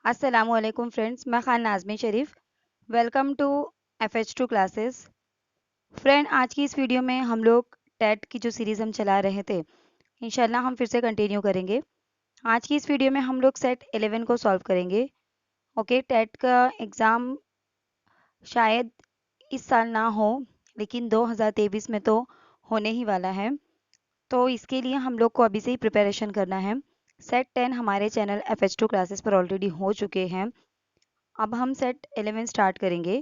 अस्सलामुअलैकुम फ्रेंड्स, मैं Khan Nazmi Sharif. Welcome to FH2 classes. Friend, आज की इस वीडियो में हम लोग टेट की जो सीरीज़ हम चला रहे थे, इंशाल्लाह हम फिर से कंटिन्यू करेंगे। आज की इस वीडियो में हम लोग सेट 11 को सॉल्व करेंगे। ओके, टेट का एग्ज़ाम शायद इस साल ना हो, लेकिन 2023 में तो होने ही वाला है। तो इसके लिए हम लोग को अभी से ही प्रिपरेशन करना है। सेट 10 हमारे चैनल FH2 क्लासेस पर ऑलरेडी हो चुके हैं। अब हम सेट 11 स्टार्ट करेंगे।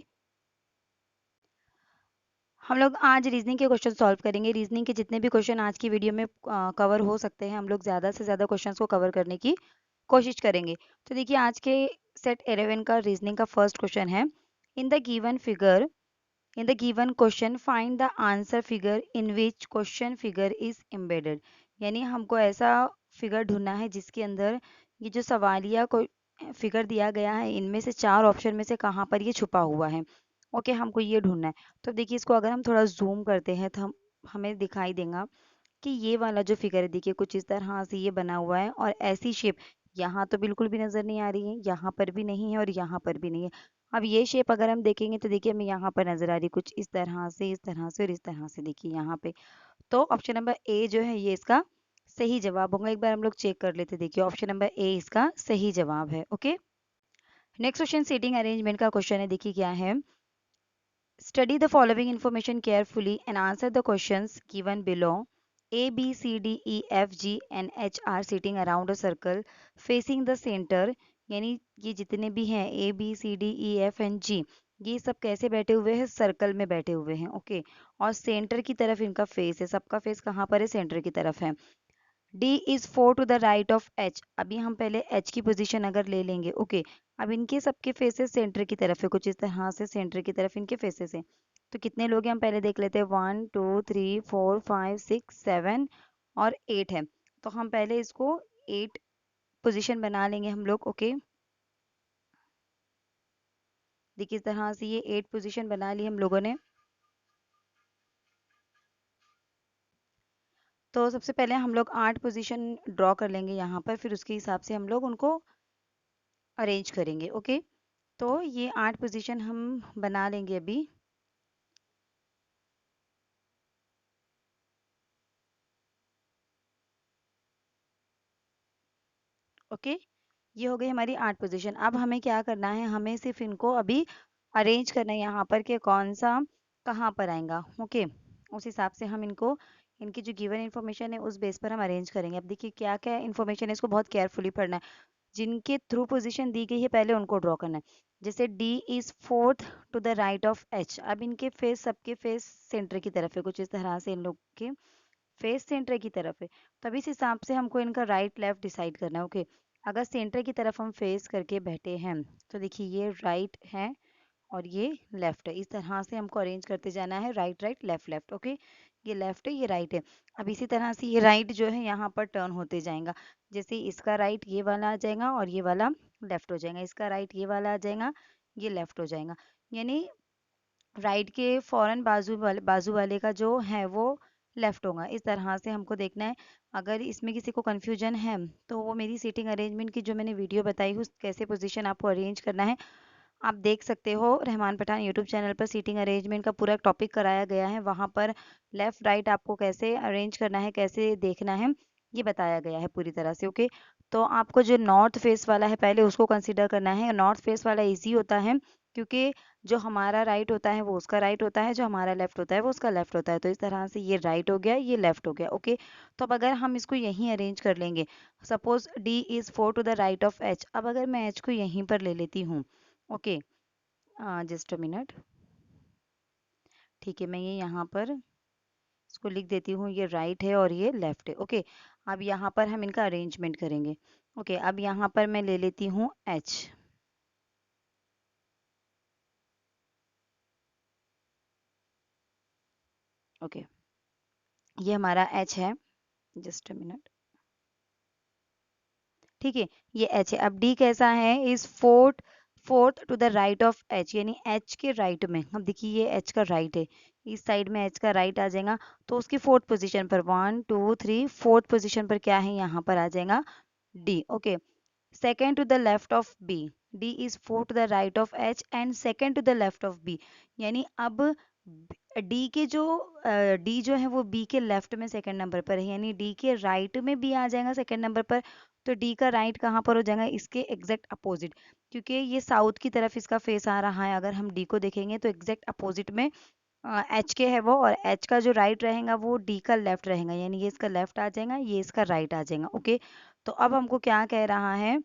हम लोग आज रीजनिंग के क्वेश्चन सॉल्व करेंगे। रीजनिंग के जितने भी क्वेश्चन आज की वीडियो में कवर हो सकते हैं, हम लोग ज़्यादा से ज़्यादा क्वेश्चंस को कवर करने की कोशिश करेंगे। तो देखिए, आज के सेट 11 का रीजनिंग का फर्स्ट क्वेश्चन है, in the given figure in the given question find the answer figure in which question figure is embedded. यानी हमको ऐसा फिगर ढूंढना है जिसके अंदर ये जो सवालिया को फिगर दिया गया है, इनमें से चार ऑप्शन में से कहाँ पर ये छुपा हुआ है। ओके, हमको ये ढूंढना है। तो देखिए, इसको अगर हम थोड़ा जूम करते हैं तो हमें दिखाई देगा कि ये वाला जो फिगर है, देखिए कुछ इस तरह से ये बना हुआ है और ऐसी शेप यहाँ तो बिल्कुल भी नजर नहीं आ रही है, यहाँ पर भी नहीं है और यहाँ पर भी नहीं है। अब ये शेप अगर हम देखेंगे तो देखिए हमें यहाँ पर नजर आ रही है कुछ इस तरह से, इस तरह से और इस तरह से, देखिए यहाँ पे। तो ऑप्शन नंबर ए जो है ये इसका सही जवाब होगा। एक बार हम लोग चेक कर लेते हैं। देखिए, ऑप्शन नंबर ए इसका सही जवाब है। Okay, next question seating arrangement का क्वेश्चन है। देखिए क्या है, study the following information carefully and answer the questions given below. A, B, C, D, E, F, G and H are sitting around a circle facing the center. यानी ये जितने भी हैं A, B, C, D, E, F and G, ये सब कैसे बैठे हुए हैं? सर्कल में बैठे हुए हैं। ओके, और सेंटर की तरफ इनका फेस है। सबका फेस कहाँ पर है? सेंटर की तरफ है। D is 4 to the right of H। अभी हम पहले H की पोजीशन अगर ले लेंगे। ओके, अब इनके सबके फेसेस सेंटर की तरफ है, कुछ इस तरह से सेंटर की तरफ इनके फेसेस हैं। तो कितने लोग हैं हम पहले देख लेते हैं। 1 2 3 4 5 6 7 और 8 है। तो हम पहले इसको 8 पोजीशन बना लेंगे हम लोग। ओके, देखिए इस तरह से ये 8 पोजीशन बना ली हम लोगों ने। तो सबसे पहले हम लोग 8 पोजीशन ड्रॉ कर लेंगे यहाँ पर, फिर उसके हिसाब से हम लोग उनको अरेंज करेंगे। ओके, तो ये 8 पोजीशन हम बना लेंगे अभी। ओके, ये हो गई हमारी 8 पोजीशन। अब हमें क्या करना है, हमें सिर्फ इनको अभी अरेंज करना है यहाँ पर कि कौन सा कहाँ पर आएगा। ओके, उस हिसाब से हम इनको, इनकी जो गिवन इन्फॉर्मेशन है उस बेस पर हम अरेंज करेंगे। अब देखिए क्या क्या इन्फॉर्मेशन है, इसको बहुत केयरफुली पढ़ना है। जिनके थ्रू पोजीशन दी गई है पहले उनको ड्रॉ करना है। जैसे D is fourth to the right of H। अब इनके फेस, सबके फेस सेंटर की तरफ है, कुछ इस तरह से इन लोग के फेस सेंटर की तरफ है। तब इस हिसाब से हमको इनका राइट लेफ्ट डिसाइड करना है। ओके, अगर सेंटर की तरफ हम फेस करके बैठे हैं तो देखिए ये राइट है और ये लेफ्ट है। इस तरह से हमको अरेंज करते जाना है, right right left left. Okay, ये लेफ्ट है, ये राइट है। अब इसी तरह से ये राइट जो है यहाँ पर टर्न होते जाएगा। जैसे इसका राइट ये वाला आ जाएगा और ये वाला लेफ्ट हो जाएगा, इसका राइट ये वाला आ जाएगा, ये लेफ्ट हो जाएगा। यानी राइट के फौरन बाजू वाले का जो है वो लेफ्ट होगा। इस तरह से हमको देखना है। अगर इसमें किसी को कंफ्यूजन है तो वो मेरी सीटिंग अरेंजमेंट की जो मैंने वीडियो बताई उस कैसे पोजीशन आपको अरेंज करना है आप देख सकते हो। रहमान पठान यूट्यूब चैनल पर सीटिंग अरेंजमेंट का पूरा टॉपिक कराया गया है। वहाँ पर लेफ्ट राइट आपको कैसे अरेंज करना है, कैसे देखना है, ये बताया गया है पूरी तरह से। ओके, तो आपको जो नॉर्थ फेस वाला है पहले उसको कंसिडर करना है। नॉर्थ फेस वाला इजी होता है क्योंकि जो हमारा राइट होता है वो उसका राइट होता है, जो हमारा लेफ्ट होता है वो उसका लेफ्ट होता है। तो इस तरह से ये राइट हो गया, ये लेफ्ट हो गया। ओके, तो अब अगर हम इसको यहीं अरेंज कर लेंगे, suppose D is 4 to the right of H। अब अगर मैं H को यहीं पर ले लेती हूँ। Okay, just a minute. ठीक है, मैं ये यहाँ पर इसको लिख देती हूँ, ये राइट है और ये लेफ्ट है। ओके, अब यहाँ पर हम इनका अरेंजमेंट करेंगे। ओके, अब यहाँ पर मैं ले लेती हूँ H। ओके, ये हमारा H है। Just a minute. ठीक है, ये H है। अब D कैसा है? Is fourth fourth to the right of H, यानी H के राइट में। अब देखिए ये H का राइट है, इस साइड में H का राइट आ जाएगा। तो उसकी फोर्थ पोजीशन पर 1 2 3 फोर्थ पोजीशन पर क्या है? यहाँ पर आ जाएगा D। Okay, second to the left of B, D is fourth to the right of H and second to the left of B. यानी अब डी के जो डी जो है वो बी के लेफ्ट में सेकंड नंबर पर है, यानी डी के राइट में बी आ जाएगा सेकंड नंबर पर। तो डी का राइट कहाँ पर हो जाएगा, इसके एग्जैक्ट अपोजिट, क्योंकि ये साउथ की तरफ इसका फेस आ रहा है। अगर हम डी को देखेंगे तो एग्जैक्ट अपोजिट में एच के है वो, और एच का जो राइट रहेगा वो डी का लेफ्ट रहेगा, यानी ये इसका लेफ्ट आ जाएगा, ये इसका राइट आ जाएगा। ओके, तो अब हमको क्या कह रहा है,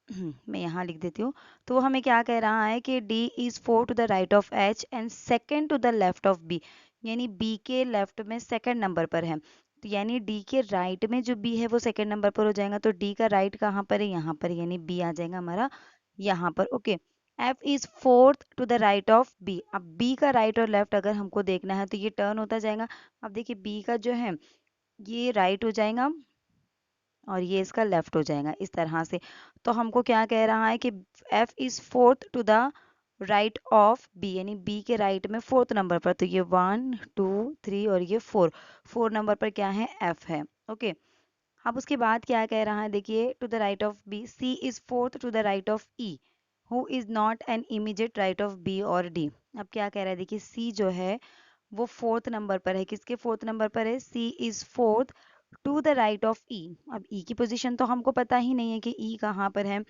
मैं यहाँ लिख देती हूँ। तो वो हमें क्या कह रहा है कि D is four to the right of H and second to the left of B, यानी B के लेफ्ट में सेकेंड नंबर पर है। तो यानी D के राइट में जो B है वो सेकेंड नंबर पर हो जाएगा। तो D का राइट कहाँ पर है, यहाँ पर, यानी B आ जाएगा हमारा यहाँ पर। Okay, F is fourth to the right of B। अब B का राइट और लेफ्ट अगर हमको देखना है तो ये टर्न होता जाएगा। अब देखिए B का जो है ये राइट हो जाएगा और ये इसका लेफ्ट हो जाएगा इस तरह से। तो हमको क्या कह रहा है कि F is fourth to the right of B, यानी B के राइट में फोर्थ नंबर पर। तो ये 1 2 3 और ये 4, 4 नंबर पर क्या है, F है। ओके, अब उसके बाद क्या कह रहा है, देखिए to the right of B, C is fourth to the right of E, who is not an immediate right of B और D। अब क्या कह रहा है, देखिए C जो है वो फोर्थ नंबर पर है। किसके फोर्थ नंबर पर है, C is fourth to the right of E। अब E की पोजीशन तो हमको पता ही नहीं है कि E कहाँ पर है।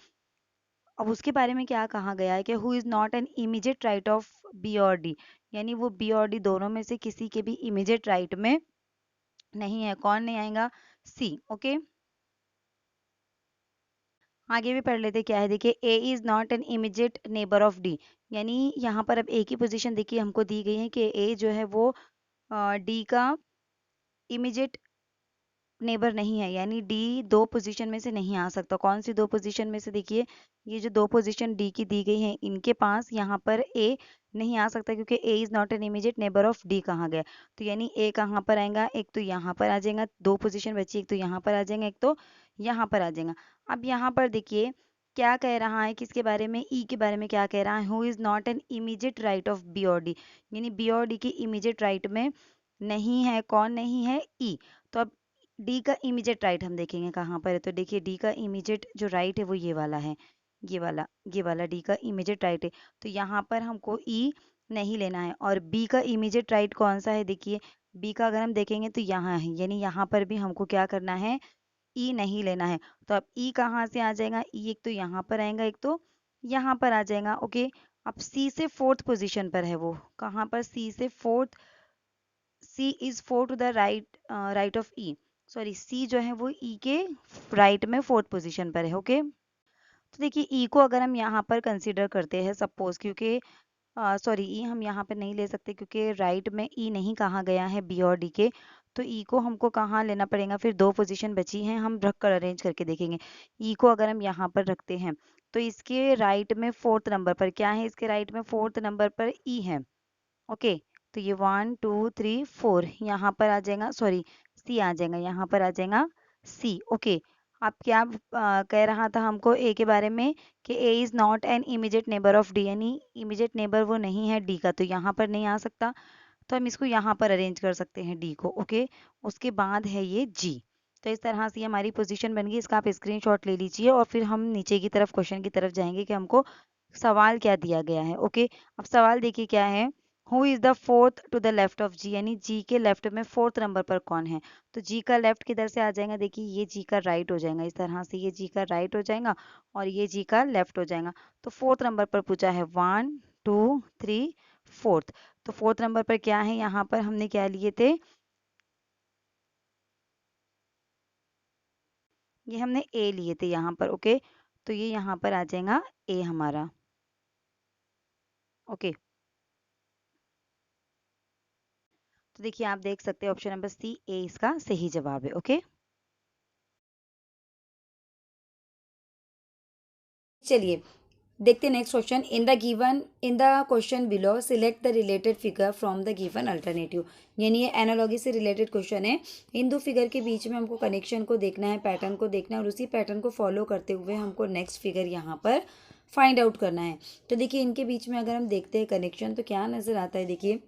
अब उसके बारे में क्या कहा गया है कि who is not an immediate right of B और D, यानी वो B और D दोनों में से किसी के भी इमीडिएट राइट में नहीं है। कौन नहीं आएगा, C। ओके, आगे भी पढ़ लेते क्या है, देखिए A is not an immediate neighbour of D, यानी यहाँ पर अब A की पोजीशन देखिए हमको दी गई है कि A जो है वो D का इमीडिएट नेबर नहीं है, यानी डी दो पोजीशन में से नहीं आ सकता। कौन सी दो पोजीशन में से, देखिए ये जो दो पोजीशन डी की दी गई है इनके पास यहाँ पर ए नहीं आ सकता, क्योंकि A is not an immediate neighbour of D कहा गया। तो यानी ए कहाँ पर आएगा, एक तो यहाँ पर आ जाएगा, दो पोजीशन बची, एक तो यहाँ पर आ जाएगा, एक तो यहाँ पर आ जाएगा। अब यहाँ पर देखिए क्या कह रहा है, किसके बारे में, ई के बारे में क्या कह रहा है, who is not an immediate right of B और डी, यानी बी और डी की इमीडिएट राइट में नहीं है। कौन नहीं है, ई। तो अब डी का इमीडिएट राइट हम देखेंगे कहाँ पर है। तो देखिए डी का इमीडिएट जो राइट है वो ये वाला है, ये वाला डी का इमीडिएट राइट है। तो यहाँ पर हमको ई नहीं लेना है। और बी का इमीडिएट राइट कौन सा है, देखिए बी का अगर हम देखेंगे तो यहाँ है, यानी यहाँ पर भी हमको क्या करना है, ई नहीं लेना है। तो अब ई कहाँ से आ जाएगा, ई एक तो यहाँ पर आएगा, एक तो यहाँ पर आ जाएगा। ओके, अब सी से फोर्थ पोजीशन पर है वो, कहाँ पर, सी से fourth, C is four to the right right of E, sorry C जो है वो ई के राइट में फोर्थ पोजीशन पर है। ओके, तो देखिए ई को अगर हम यहाँ पर कंसीडर करते हैं सपोज, क्योंकि सॉरी ई हम यहाँ पर नहीं ले सकते क्योंकि राइट में ई नहीं कहा गया है बी और डी के। तो ई को हमको कहाँ लेना पड़ेगा, फिर दो पोजीशन बची हैं, हम रख कर अरेंज करके देखेंगे। ई को अगर हम यहाँ पर रखते हैं तो इसके राइट में फोर्थ नंबर पर क्या है, इसके राइट में फोर्थ नंबर पर ई है। ओके, तो ये 1 2 3 4 यहाँ पर आ जाएगा, सॉरी सी आ जाएगा, यहाँ पर आ जाएगा सी। ओके, अब क्या कह रहा था हमको ए के बारे में कि A is not an immediate neighbour of D, यानी इमीडिएट नेबर वो नहीं है डी का, तो यहाँ पर नहीं आ सकता। तो हम इसको यहाँ पर अरेंज कर सकते हैं डी को। ओके, उसके बाद है ये जी। तो इस तरह से हमारी पोजीशन बन गई, इसका आप स्क्रीनशॉट ले लीजिए और फिर हम नीचे की तरफ क्वेश्चन की तरफ जाएंगे कि हमको सवाल क्या दिया गया है। ओके, अब सवाल देखिए क्या है, who is the fourth to the left of G, यानी जी के लेफ्ट में फोर्थ नंबर पर कौन है। तो जी का लेफ्ट किधर से आ जाएगा, देखिए ये जी का राइट हो जाएगा, इस तरह से ये जी का राइट हो जाएगा और ये जी का लेफ्ट हो जाएगा। तो फोर्थ नंबर पर पूछा है 1 2 3 फोर्थ। तो फोर्थ नंबर पर क्या है, यहाँ पर हमने क्या लिए थे, ये हमने ए लिए थे यहाँ पर। ओके, तो ये यहाँ पर आ जाएगा ए हमारा। ओके, तो देखिए आप देख सकते हैं ऑप्शन नंबर सी ए इसका सही जवाब है। ओके, चलिए देखते हैं next question. In the question below select the related figure from the given alternative, यानी ये एनालॉजी से रिलेटेड क्वेश्चन है। इन दो फिगर के बीच में हमको कनेक्शन को देखना है, पैटर्न को देखना है और उसी पैटर्न को फॉलो करते हुए हमको नेक्स्ट फिगर यहाँ पर फाइंड आउट करना है। तो देखिए इनके बीच में अगर हम देखते हैं कनेक्शन तो क्या नज़र आता है, देखिए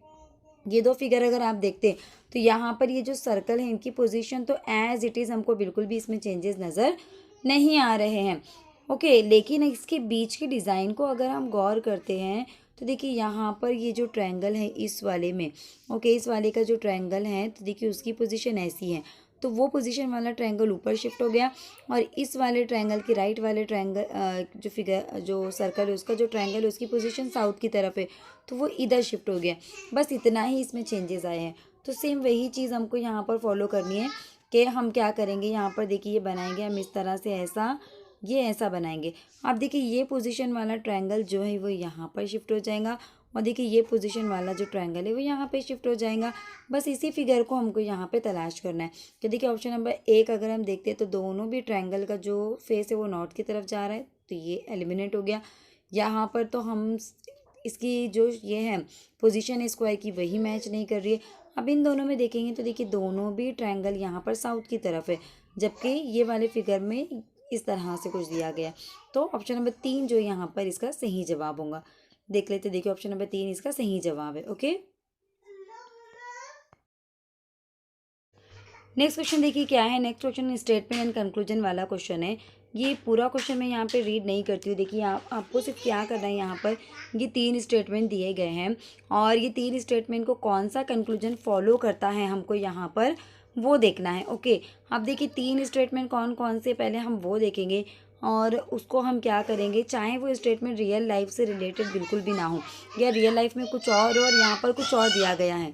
ये दो फिगर अगर आप देखते हैं तो यहाँ पर ये जो सर्कल है इनकी पोजीशन तो एज इट इज़ हमको बिल्कुल भी इसमें चेंजेस नज़र नहीं आ रहे हैं। ओके, लेकिन इसके बीच के डिज़ाइन को अगर हम गौर करते हैं तो देखिए यहाँ पर ये जो ट्रायंगल है इस वाले में, ओके, इस वाले का जो ट्रायंगल है तो देखिए उसकी पोजीशन ऐसी है, तो वो पोजीशन वाला ट्रायंगल ऊपर शिफ्ट हो गया और इस वाले ट्रायंगल के राइट वाले ट्रायंगल जो फिगर जो सर्कल है उसका जो ट्रायंगल है उसकी पोजीशन साउथ की तरफ है, तो वो इधर शिफ्ट हो गया। बस इतना ही इसमें चेंजेस आए हैं। तो सेम वही चीज़ हमको यहाँ पर फॉलो करनी है कि हम क्या करेंगे, यहाँ पर देखिए ये बनाएंगे हम इस तरह से, ऐसा ये ऐसा बनाएंगे। अब देखिए ये पोजीशन वाला ट्रायंगल जो है वो यहाँ पर शिफ्ट हो जाएगा और देखिए ये पोजीशन वाला जो ट्रायंगल है वो यहाँ पे शिफ्ट हो जाएगा। बस इसी फिगर को हमको यहाँ पे तलाश करना है। तो देखिए ऑप्शन नंबर 1 अगर हम देखते हैं तो दोनों भी ट्रायंगल का जो फेस है वो नॉर्थ की तरफ जा रहा है, तो ये एलिमिनेट हो गया। यहाँ पर तो हम इसकी जो ये है पोजीशन है स्क्वायर की वही मैच नहीं कर रही है। अब इन दोनों में देखेंगे तो देखिए दोनों भी ट्रायंगल यहाँ पर साउथ की तरफ है, जबकि ये वाले फिगर में इस तरह से कुछ दिया गया है। तो ऑप्शन नंबर 3 जो यहाँ पर इसका सही जवाब होगा। देख लेते, देखिए ऑप्शन नंबर 3 इसका सही जवाब है। ओके, नेक्स्ट क्वेश्चन देखिए क्या है। Next question statement and conclusion वाला क्वेश्चन है। ये पूरा क्वेश्चन मैं यहाँ पे रीड नहीं करती हूँ। देखिए आपको सिर्फ क्या करना है, यहाँ पर ये 3 स्टेटमेंट दिए गए हैं और ये 3 स्टेटमेंट को कौन सा कंक्लूजन फॉलो करता है हमको यहाँ पर वो देखना है। ओके, अब देखिए 3 स्टेटमेंट कौन कौन से पहले हम वो देखेंगे और उसको हम क्या करेंगे, चाहे वो स्टेटमेंट रियल लाइफ से रिलेटेड बिल्कुल भी ना हो या रियल लाइफ में कुछ और यहाँ पर कुछ और दिया गया है।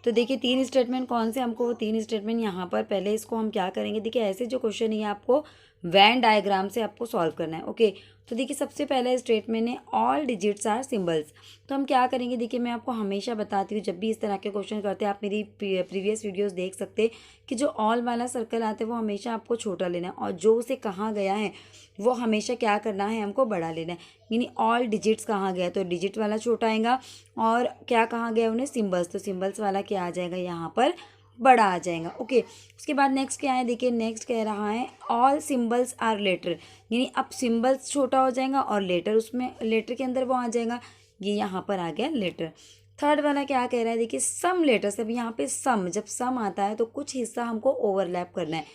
तो देखिए 3 स्टेटमेंट कौन से, हमको वो 3 स्टेटमेंट यहाँ पर पहले इसको हम क्या करेंगे, देखिए ऐसे जो क्वेश्चन है आपको वैन डायग्राम से आपको सॉल्व करना है। ओके, तो देखिए सबसे पहला स्टेटमेंट है ऑल डिजिट्स आर सिंबल्स। तो हम क्या करेंगे, देखिए मैं आपको हमेशा बताती हूँ जब भी इस तरह के क्वेश्चन करते हैं, आप मेरी प्रीवियस वीडियोस देख सकते हैं कि जो ऑल वाला सर्कल आता है वो हमेशा आपको छोटा लेना है और जो उसे कहा गया है वो हमेशा क्या करना है, हमको बड़ा लेना है। यानी ऑल डिजिट्स कहा गया तो डिजिट वाला छोटा आएगा और क्या कहा गया उन्हें, सिंबल्स, तो सिंबल्स वाला क्या आ जाएगा यहाँ पर, बड़ा आ जाएगा। ओके, उसके बाद नेक्स्ट क्या है, देखिए नेक्स्ट कह रहा है ऑल सिंबल्स आर लेटर, यानी अब सिंबल्स छोटा हो जाएगा और लेटर उसमें लेटर के अंदर वो आ जाएगा, ये यहाँ पर आ गया लेटर। थर्ड वाला क्या कह रहा है, देखिए सम लेटर्स, अब यहाँ पे सम, जब सम आता है तो कुछ हिस्सा हमको ओवरलैप करना है।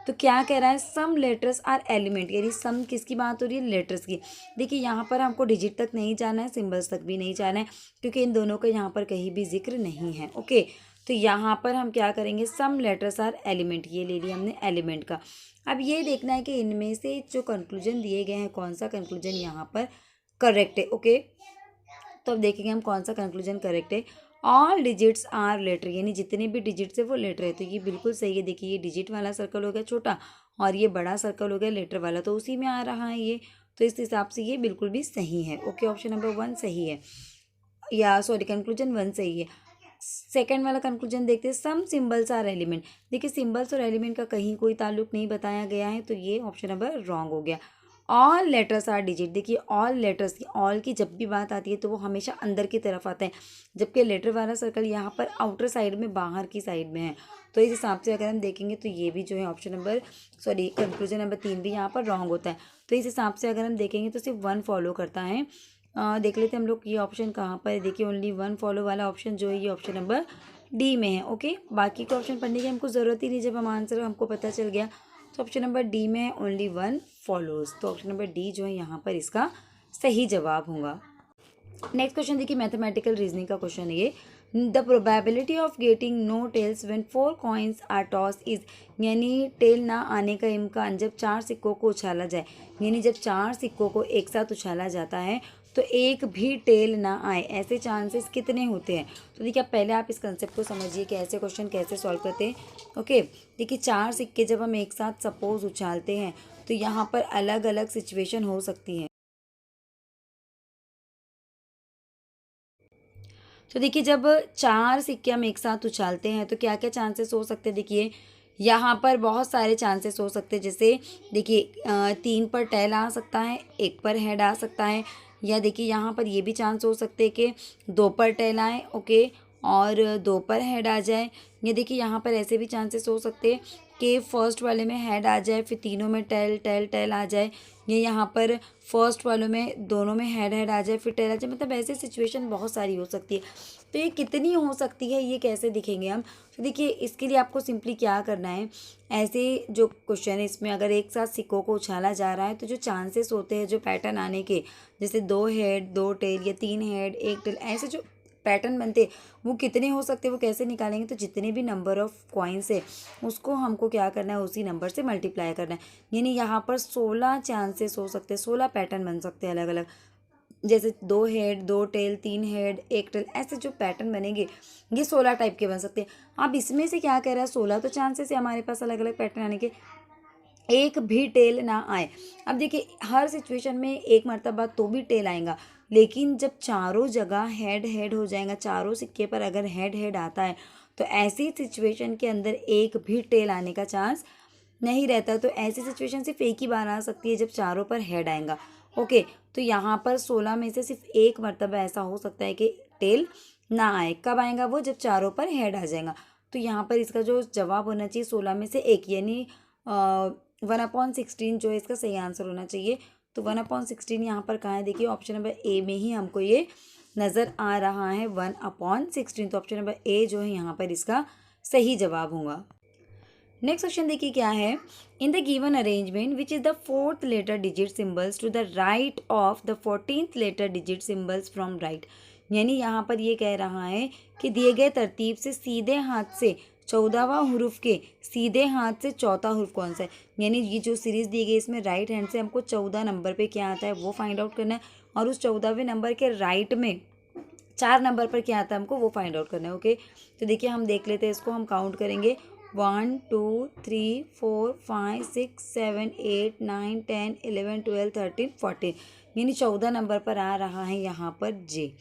तो क्या कह रहा है, सम लेटर्स आर एलिमेंट, यानी सम किसकी बात हो रही है, लेटर्स की। देखिए यहाँ पर हमको डिजिट तक नहीं जाना है, सिंबल्स तक भी नहीं जाना है, क्योंकि इन दोनों का यहाँ पर कहीं भी जिक्र नहीं है। ओके, तो यहाँ पर हम क्या करेंगे, सम लेटर्स आर एलिमेंट, ये ले लिया हमने एलिमेंट का। अब ये देखना है कि इनमें से जो कंक्लूजन दिए गए हैं कौन सा कंक्लूजन यहाँ पर करेक्ट है। ओके, तो अब देखेंगे हम कौन सा कंक्लूजन करेक्ट है। ऑल डिजिट्स आर लेटर, यानी जितने भी डिजिट्स है वो लेटर है, तो ये बिल्कुल सही है। देखिए ये डिजिट वाला सर्कल हो गया छोटा और ये बड़ा सर्कल हो गया लेटर वाला, तो उसी में आ रहा है ये, तो इस हिसाब से ये बिल्कुल भी सही है। ओके, ऑप्शन नंबर 1 सही है, या सॉरी कंक्लूजन 1 सही है। सेकेंड वाला कंक्लूजन देखते हैं, सम सिंबल्स आर एलिमेंट। देखिए सिंबल्स और एलिमेंट का कहीं कोई ताल्लुक नहीं बताया गया है, तो ये ऑप्शन नंबर रॉन्ग हो गया। ऑल लेटर्स आर डिजिट, देखिए ऑल लेटर्स की, ऑल की जब भी बात आती है तो वो हमेशा अंदर की तरफ आता है, जबकि लेटर वाला सर्कल यहाँ पर आउटर साइड में, बाहर की साइड में है। तो इस हिसाब से अगर हम देखेंगे तो ये भी जो है option number sorry conclusion number 3 भी यहाँ पर रॉन्ग होता है। तो इस हिसाब से अगर हम देखेंगे तो सिर्फ 1 फॉलो करता है। देख लेते हैं हम लोग ये ऑप्शन कहाँ पर है। देखिए ओनली 1 फॉलो वाला ऑप्शन जो है ये ऑप्शन नंबर डी में है। ओके, बाकी के ऑप्शन पढ़ने की हमको ज़रूरत ही नहीं, जब हम आंसर हमको पता चल गया। तो ऑप्शन नंबर डी में है ओनली 1 फॉलोज, तो ऑप्शन नंबर डी जो है यहाँ पर इसका सही जवाब होगा। नेक्स्ट क्वेश्चन देखिए मैथमेटिकल रीजनिंग का क्वेश्चन है ये। The probability of getting no tails when 4 coins are toss is, यानी टेल ना आने का इम्कान जब 4 सिक्कों को उछाला जाए, यानी जब 4 सिक्कों को एक साथ उछाला जाता है तो एक भी टेल ना आए, ऐसे चांसेस कितने होते हैं। तो देखिए आप पहले आप इस कंसेप्ट को समझिए कि ऐसे क्वेश्चन कैसे सॉल्व करते हैं। ओके, देखिए 4 सिक्के जब हम एक साथ सपोज उछालते हैं तो यहाँ पर अलग अलग सिचुएशन हो सकती हैं। तो देखिए जब 4 सिक्के हम एक साथ उछालते हैं तो क्या क्या चांसेस हो सकते हैं, देखिए यहाँ पर बहुत सारे चांसेस हो सकते हैं। जैसे देखिए 3 पर टेल आ सकता है, 1 पर हेड आ सकता है, या देखिए यहाँ पर ये भी चांस हो सकते हैं कि 2 पर टेल आए, ओके, और 2 पर हेड आ जाए, या देखिए यहाँ पर ऐसे भी चांसेस हो सकते हैं के फर्स्ट वाले में हेड आ जाए, फिर तीनों में टेल टेल टेल आ जाए, ये यहाँ पर फर्स्ट वालों में दोनों में हेड हेड आ जाए फिर टेल आ जाए, मतलब ऐसे सिचुएशन बहुत सारी हो सकती है। तो ये कितनी हो सकती है, ये कैसे दिखेंगे हम? तो देखिए इसके लिए आपको सिंपली क्या करना है, ऐसे जो क्वेश्चन है इसमें अगर एक साथ सिक्कों को उछाला जा रहा है तो जो चांसेस होते हैं जो पैटर्न आने के, जैसे 2 हेड 2 टेल या 3 हेड 1 टेल, ऐसे जो पैटर्न बनते हैं वो कितने हो सकते हैं, वो कैसे निकालेंगे? तो जितने भी नंबर ऑफ कॉइन्स है उसको हमको क्या करना है, उसी नंबर से मल्टीप्लाई करना है। यानी यहाँ पर 16 चांसेस हो सकते हैं, 16 पैटर्न बन सकते हैं अलग अलग, जैसे 2 हेड 2 टेल 3 हेड 1 टेल, ऐसे जो पैटर्न बनेंगे ये 16 टाइप के बन सकते हैं। अब इसमें से क्या कह रहा है, 16 तो चांसेस है हमारे पास अलग अलग पैटर्न आने के, एक भी टेल ना आए। अब देखिए हर सिचुएशन में एक मर्तबा तो भी टेल आएगा, लेकिन जब चारों जगह हेड हेड हो जाएगा, चारों सिक्के पर अगर हेड हेड आता है तो ऐसी सिचुएशन के अंदर एक भी टेल आने का चांस नहीं रहता। तो ऐसी सिचुएशन सिर्फ एक ही बार आ सकती है जब चारों पर हेड आएगा। ओके, तो यहाँ पर 16 में से सिर्फ एक मर्तबा ऐसा हो सकता है कि टेल ना आए। कब आएगा वो? जब चारों पर हेड आ जाएगा। तो यहाँ पर इसका जो जवाब होना चाहिए 16 में से एक, यानी 1/16 जो है इसका सही आंसर होना चाहिए। तो 1/16 यहाँ पर कहाँ है? देखिए ऑप्शन नंबर ए में ही हमको ये नज़र आ रहा है 1/16। तो ऑप्शन नंबर ए जो है यहाँ पर इसका सही जवाब होगा। नेक्स्ट क्वेश्चन देखिए क्या है, in the given arrangement which is the 4th letter digit symbols to the right of the 14th letter digit symbols from right. यानी यहाँ पर ये कह रहा है कि दिए गए तरतीब से सीधे हाथ से 14वां हरूफ के सीधे हाथ से चौथा हरूफ कौन सा है। यानी ये जो सीरीज दी गई इसमें राइट हैंड से हमको 14 नंबर पे क्या आता है वो फाइंड आउट करना है, और उस 14वें नंबर के राइट में 4 नंबर पर क्या आता है हमको वो फाइंड आउट करना है। ओके, तो देखिए हम देख लेते हैं इसको, हम काउंट करेंगे 1 2 3 4 5 6 7 8 9 10 11 12 13 14, यानी 14 नंबर पर आ रहा है यहाँ पर जे।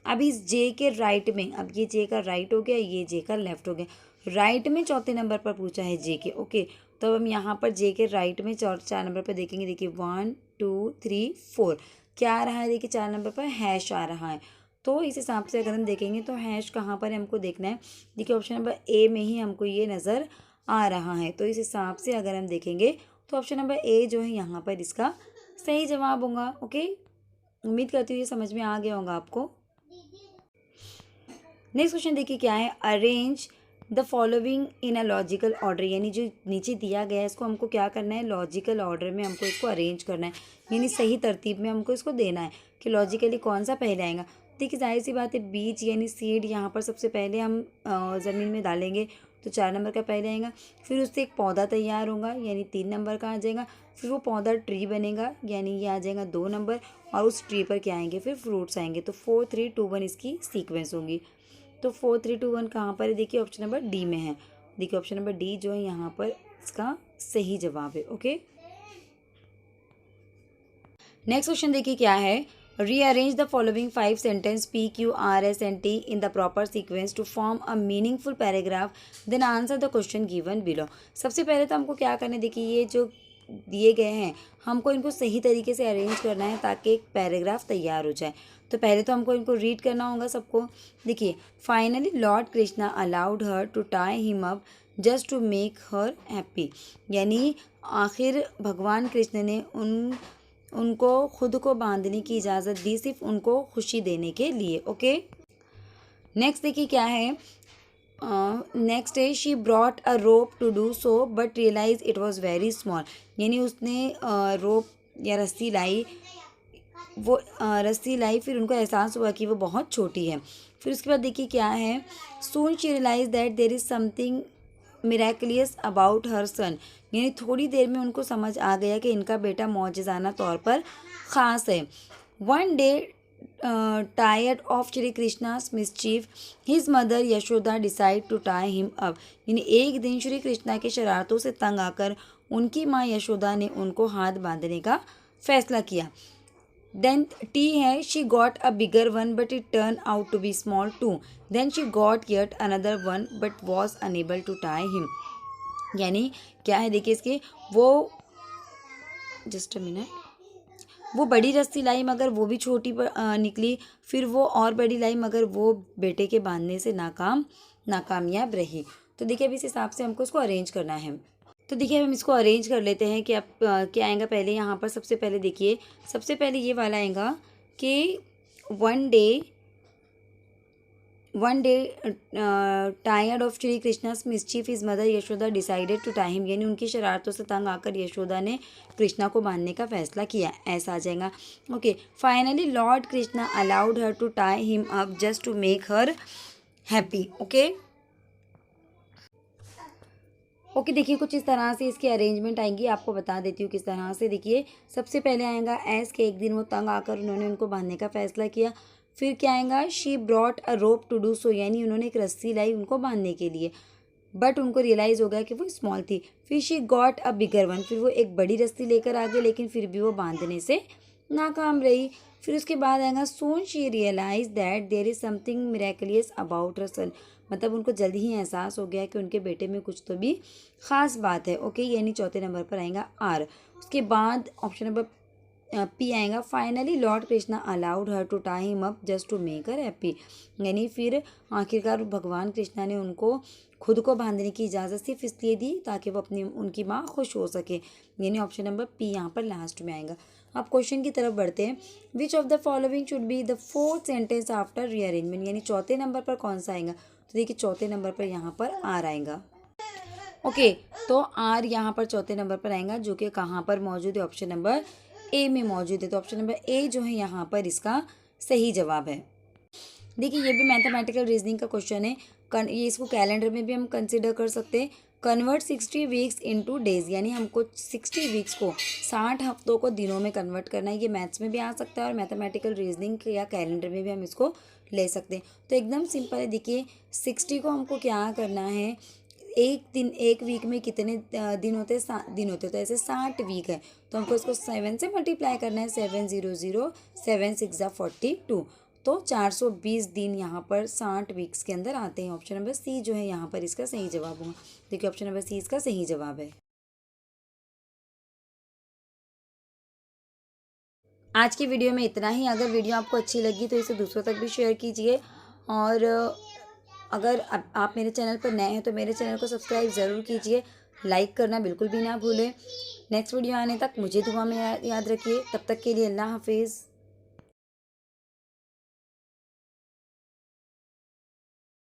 अब इस जे के राइट में, अब ये जे का राइट हो गया, ये जे का लेफ्ट हो गया, राइट में चौथे नंबर पर पूछा है जे के। ओके, तो हम यहाँ पर जे के राइट में 4 नंबर पर देखेंगे। देखिए 1 2 3 4 क्या आ रहा है, देखिए 4 नंबर पर हैश आ रहा है। तो इस हिसाब से अगर हम देखेंगे तो हैश कहाँ पर हमको देखना है, देखिए ऑप्शन नंबर ए में ही हमको ये नज़र आ रहा है। तो इस हिसाब से अगर हम देखेंगे तो ऑप्शन नंबर ए जो है यहाँ पर इसका सही जवाब होगा। ओके, उम्मीद करती हूँ ये समझ में आ गया होगा आपको। नेक्स्ट क्वेश्चन देखिए क्या है, arrange the following in a logical order. यानी जो नीचे दिया गया है इसको हमको क्या करना है, लॉजिकल ऑर्डर में हमको इसको अरेंज करना है, यानी सही तरतीब में हमको इसको देना है कि लॉजिकली कौन सा पहले आएगा। देखिए जाहिर सी बात है बीज यानी सीड यहाँ पर सबसे पहले हम ज़मीन में डालेंगे तो 4 नंबर का पहले आएगा, फिर उससे एक पौधा तैयार होगा यानी 3 नंबर का आ जाएगा, फिर वो पौधा ट्री बनेगा यानी ये आ जाएगा 2 नंबर, और उस ट्री पर क्या आएंगे, फिर फ्रूट्स आएंगे। तो 4 3 2 1 इसकी सीक्वेंस होगी। तो 4 3 2 1 कहाँ पर है, देखिए ऑप्शन नंबर डी में है। देखिए ऑप्शन नंबर डी जो है यहाँ पर इसका सही जवाब है। ओके, नेक्स्ट क्वेश्चन देखिए क्या है, rearrange the following 5 sentence P Q R S and T in the proper sequence to form a meaningful paragraph, then answer the question given below. सबसे पहले तो हमको क्या करना है, देखिए ये जो दिए गए हैं हमको इनको सही तरीके से अरेंज करना है ताकि एक पैराग्राफ तैयार हो जाए। तो पहले तो हमको इनको रीड करना होगा सबको। देखिए, finally lord Krishna allowed her to tie him up just to make her happy. यानी आखिर भगवान कृष्ण ने उनको खुद को बांधने की इजाज़त दी सिर्फ उनको खुशी देने के लिए। ओके, नेक्स्ट देखिए क्या है, नेक्स्ट है she brought a rope to do so but realize it was very small. यानी उसने रोप या रस्सी लाई, वो रस्सी लाई, फिर उनको एहसास हुआ कि वो बहुत छोटी है। फिर उसके बाद देखिए क्या है, soon she realise that there is something miraculous about her son. यानी थोड़ी देर में उनको समझ आ गया कि इनका बेटा मौजज़ाना तौर पर ख़ास है। One day tired of Shri Krishna's mischief his mother Yashoda decide to tie him up. यानी एक दिन श्री कृष्णा के शरारतों से तंग आकर उनकी माँ यशोदा ने उनको हाथ बांधने का फैसला किया। देन टी है, she got a bigger one but it turn out to be small too. Then she got yet another one but was unable to tie him. यानी क्या है, देखिए इसके वो जस्ट अ मिनट, वो बड़ी रस्सी लाई मगर वो भी छोटी निकली, फिर वो और बड़ी लाई मगर वो बेटे के बांधने से नाकामयाब रही। तो देखिए अब इस हिसाब से हमको इसको अरेंज करना है। तो देखिए अब हम इसको अरेंज कर लेते हैं कि अब क्या आएगा। पहले यहाँ पर सबसे पहले देखिए, सबसे पहले ये वाला आएगा कि one day tired of Shri Krishna's mischief his mother Yashoda decided to tie him, यानी उनकी शरारतों से तंग आकर यशोदा ने कृष्णा को बांधने का फैसला किया, ऐसा आ जाएगा। Okay, finally lord Krishna allowed her to tie him up just to make her happy. Okay देखिए कुछ इस तरह से इसकी अरेंजमेंट आएंगी, आपको बता देती हूँ किस तरह से। देखिए सबसे पहले आएगा एस के एक दिन वो तंग आकर उन्होंने उनको बांधने का फैसला किया। फिर क्या आएगा, she brought a rope to do so, यानी उन्होंने एक रस्सी लाई उनको बांधने के लिए, बट उनको रियलाइज़ हो गया कि वो स्मॉल थी। फिर she got a bigger one, फिर वो एक बड़ी रस्सी लेकर आ गए, लेकिन फिर भी वो बांधने से नाकाम रही। फिर उसके बाद आएगा soon she realise that there is something miraculous about her son, मतलब उनको जल्दी ही एहसास हो गया कि उनके बेटे में कुछ तो भी ख़ास बात है। ओके, यानी चौथे नंबर पर आएगा आर। उसके बाद ऑप्शन नंबर पी आएगा, finally lord Krishna allowed her to tie him up just to make her happy, यानी फिर आखिरकार भगवान कृष्णा ने उनको खुद को बांधने की इजाज़त सिर्फ इसलिए दी ताकि वो अपनी उनकी माँ खुश हो सके, यानी ऑप्शन नंबर पी यहाँ पर लास्ट में आएगा। अब क्वेश्चन की तरफ बढ़ते हैं। Which of the following should be the fourth sentence after rearrangement, यानी चौथे नंबर पर कौन सा आएगा। तो देखिए चौथे नंबर पर यहाँ पर आर आएगा। ओके, तो आर यहाँ पर चौथे नंबर पर आएगा, जो कि कहाँ पर मौजूद है, ऑप्शन नंबर ए में मौजूद है। तो ऑप्शन नंबर ए जो है यहाँ पर इसका सही जवाब है। देखिए ये भी मैथमेटिकल रीजनिंग का क्वेश्चन है, ये इसको कैलेंडर में भी हम कंसिडर कर सकते हैं। कन्वर्ट 60 वीक्स इनटू डेज, यानी हमको 60 वीक्स को 60 हफ्तों को दिनों में कन्वर्ट करना है। ये मैथ्स में भी आ सकता है और मैथमेटिकल रीजनिंग या कैलेंडर में भी हम इसको ले सकते हैं। तो एकदम सिंपल है। देखिए 60 को हमको क्या करना है, एक दिन, एक वीक में कितने दिन होते हैं, 7 दिन होते हैं, तो ऐसे 60 वीक है, तो हमको इसको 7 से मल्टीप्लाई करना है। 700 7 6 42, तो 420 दिन यहाँ पर 60 वीक्स के अंदर आते हैं। ऑप्शन नंबर सी जो है यहाँ पर इसका सही जवाब होगा। देखिए ऑप्शन नंबर सी इसका सही जवाब है। आज की वीडियो में इतना ही। अगर वीडियो आपको अच्छी लगी तो इसे दूसरों तक भी शेयर कीजिए, और अगर आप मेरे चैनल पर नए हैं तो मेरे चैनल को सब्सक्राइब ज़रूर कीजिए, लाइक करना बिल्कुल भी ना भूलें। नेक्स्ट वीडियो आने तक मुझे दुआ में याद रखिए। तब तक के लिए अल्लाह हाफिज़।